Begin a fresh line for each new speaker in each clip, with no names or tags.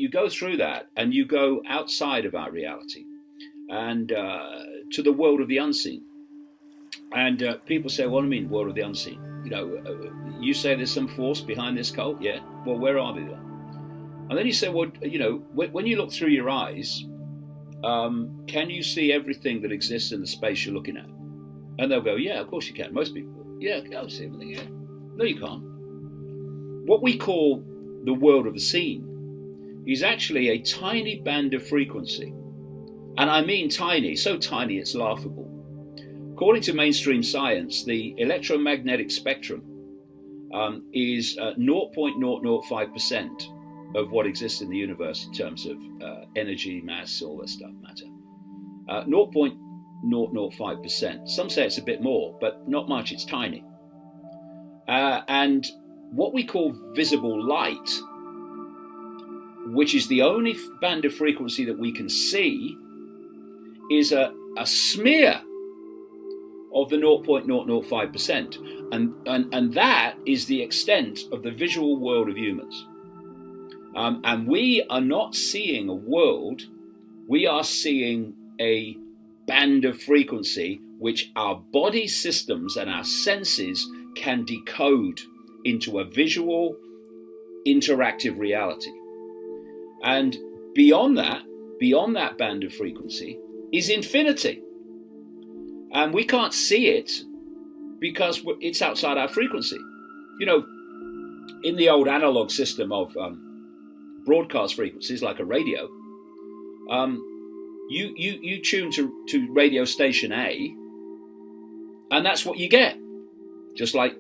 you go through that and you go outside of our reality and to the world of the unseen. And people say, what do you mean, world of the unseen? You say there's some force behind this cult? Yeah. Well, where are they then? And then you say, well, when you look through your eyes, can you see everything that exists in the space you're looking at? And they'll go, yeah, of course you can. Most people, yeah, I can see everything, yeah. No, you can't. What we call the world of the seen is actually a tiny band of frequency. And I mean tiny, so tiny it's laughable. According to mainstream science, the electromagnetic spectrum is 0.005% of what exists in the universe in terms of energy, mass, all that stuff, matter. 0.005%. Some say it's a bit more, but not much, it's tiny. And what we call visible light, which is the only band of frequency that we can see, is a smear of the 0.005%. And that is the extent of the visual world of humans. And we are not seeing a world, we are seeing a band of frequency which our body systems and our senses can decode into a visual, interactive reality. And beyond that band of frequency is infinity. And we can't see it because it's outside our frequency. In the old analog system of broadcast frequencies like a radio, you tune to radio station A, and that's what you get. Just like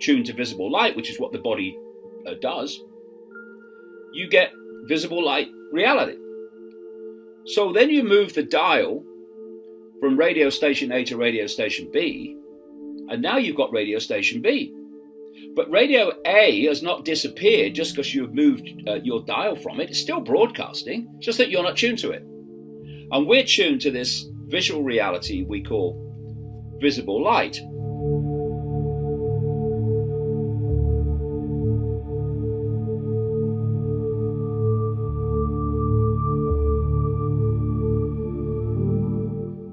tune to visible light, which is what the body does, you get visible light reality. So then you move the dial from radio station A to radio station B, and now you've got radio station B. But radio A has not disappeared just because you've moved your dial from it. It's still broadcasting, just that you're not tuned to it. And we're tuned to this visual reality we call visible light.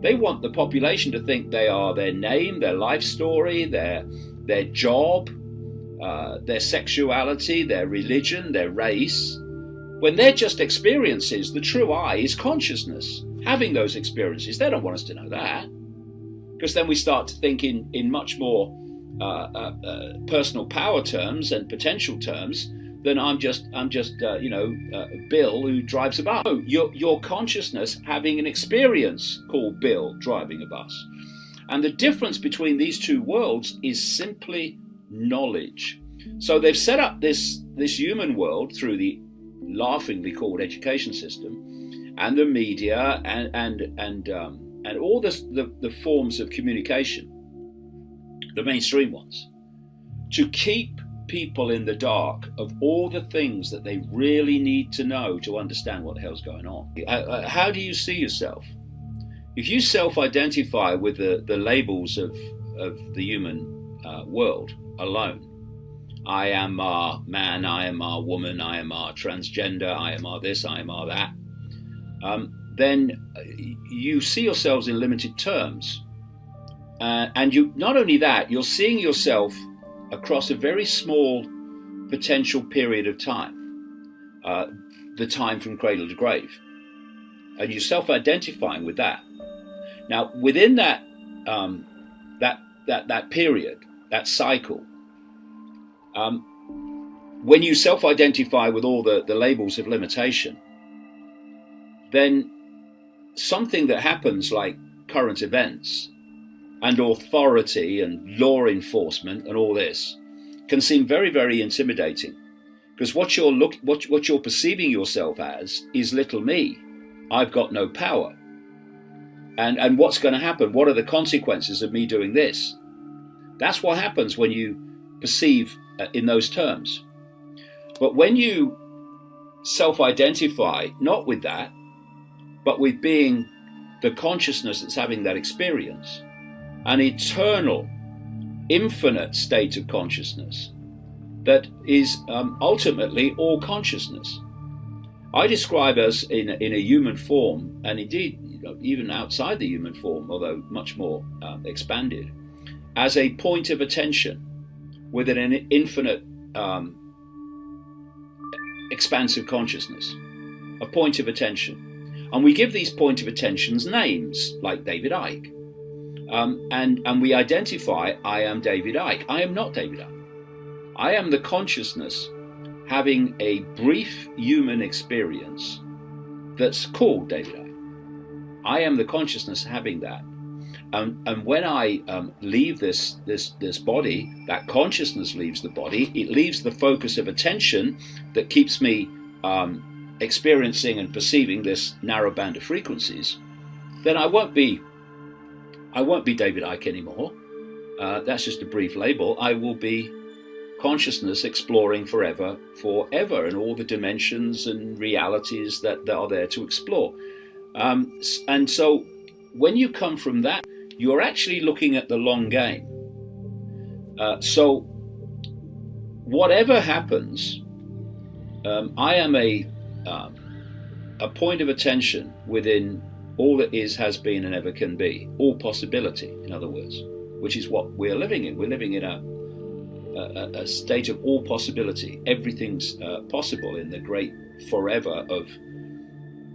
They want the population to think they are their name, their life story, their job, their sexuality, their religion, their race, when they're just experiences. The true I is consciousness, having those experiences. They don't want us to know that, because then we start to think in much more personal power terms and potential terms than I'm just Bill who drives a bus. No, your consciousness having an experience called Bill driving a bus. And the difference between these two worlds is simply knowledge. So they've set up this human world through the laughingly called education system and the media and all the forms of communication, the mainstream ones, to keep people in the dark of all the things that they really need to know to understand what the hell's going on. How do you see yourself? If you self-identify with the labels of the human world alone, I am a man, I am a woman, I am a transgender, I am a this, I am a that, then you see yourselves in limited terms. And you, not only that, you're seeing yourself across a very small potential period of time, the time from cradle to grave, and you're self-identifying with that. Now, within that period, that cycle, when you self-identify with all the labels of limitation, then something that happens like current events and authority and law enforcement and all this can seem very, very intimidating, because what you're perceiving yourself as is little me. I've got no power. And what's going to happen? What are the consequences of me doing this? That's what happens when you perceive in those terms. But when you self-identify not with that, but with being the consciousness that's having that experience, an eternal, infinite state of consciousness that is ultimately all consciousness. I describe us in a human form, and indeed even outside the human form, although much more expanded, as a point of attention within an infinite expansive consciousness, a point of attention. And we give these point of attentions names, like David Icke. And we identify, I am David Icke. I am not David Icke. I am the consciousness having a brief human experience that's called David Icke. I am the consciousness having that. And when I leave this body, that consciousness leaves the body, it leaves the focus of attention that keeps me experiencing and perceiving this narrow band of frequencies, then I won't be David Icke anymore. That's just a brief label. I will be consciousness exploring forever, and all the dimensions and realities that are there to explore. And so when you come from that, you're actually looking at the long game. So whatever happens, I am a point of attention within all that is, has been, and ever can be. All possibility, in other words, which is what we're living in. We're living in a state of all possibility. Everything's possible in the great forever of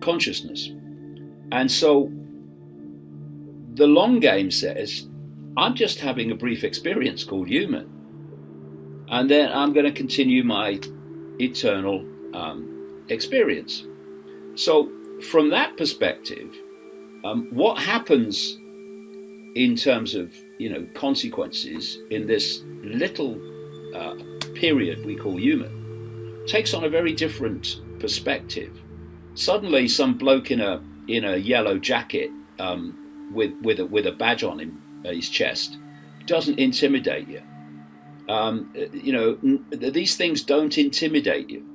consciousness. And so the long game says, I'm just having a brief experience called human, and then I'm going to continue my eternal experience. So from that perspective, what happens in terms of consequences in this little period we call human takes on a very different perspective. Suddenly, some bloke in a yellow jacket with a badge on his chest doesn't intimidate you. These things don't intimidate you,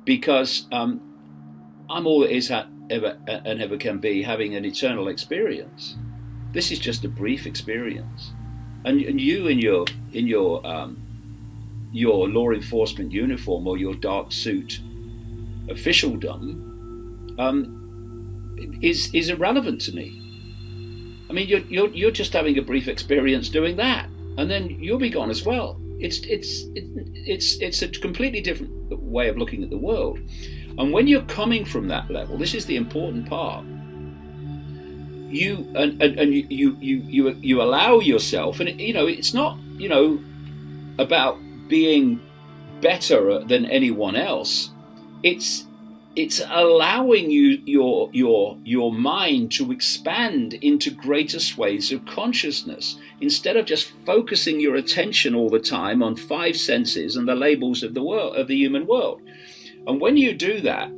because I'm all that is ever and ever can be, having an eternal experience. This is just a brief experience, and you in your law enforcement uniform or your dark suit officialdom is irrelevant to me. I mean, you're just having a brief experience doing that, and then you'll be gone as well. It's a completely different way of looking at the world. And when you're coming from that level, this is the important part. You allow yourself, and it's not about being better than anyone else. It's allowing your mind to expand into greater swathes of consciousness, instead of just focusing your attention all the time on five senses and the labels of the world, of the human world. And when you do that,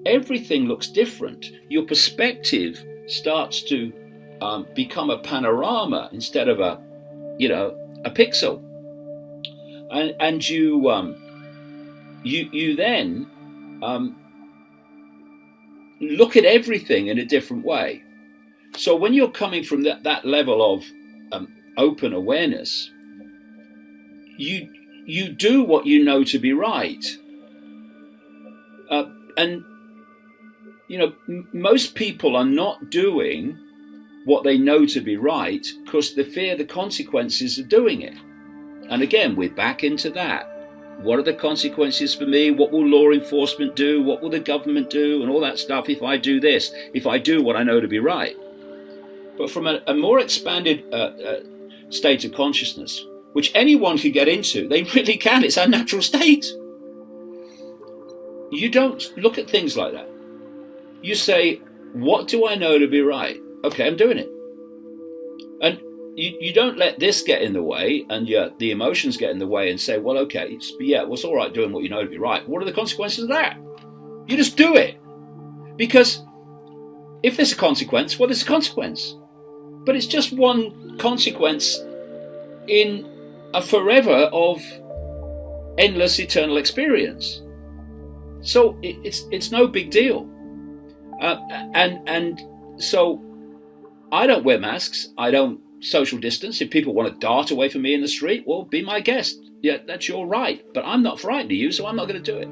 everything looks different. Your perspective starts to become a panorama instead of a pixel, and you then look at everything in a different way. So when you're coming from that level of open awareness, you do what you know to be right. And most people are not doing what they know to be right because they fear the consequences of doing it. And again, we're back into that. What are the consequences for me? What will law enforcement do? What will the government do? And all that stuff if I do this, if I do what I know to be right. But from a more expanded state of consciousness, which anyone can get into, they really can. It's our natural state. You don't look at things like that. You say, what do I know to be right? Okay, I'm doing it. And you don't let this get in the way and the emotions get in the way and say, well, okay, it's all right doing what you know to be right. What are the consequences of that? You just do it. Because if there's a consequence, well, there's a consequence. But it's just one consequence in a forever of endless eternal experience. So it's no big deal. And so I don't wear masks. I don't social distance. If people want to dart away from me in the street, well, be my guest. Yeah, that's your right. But I'm not frightened of you, so I'm not going to do it.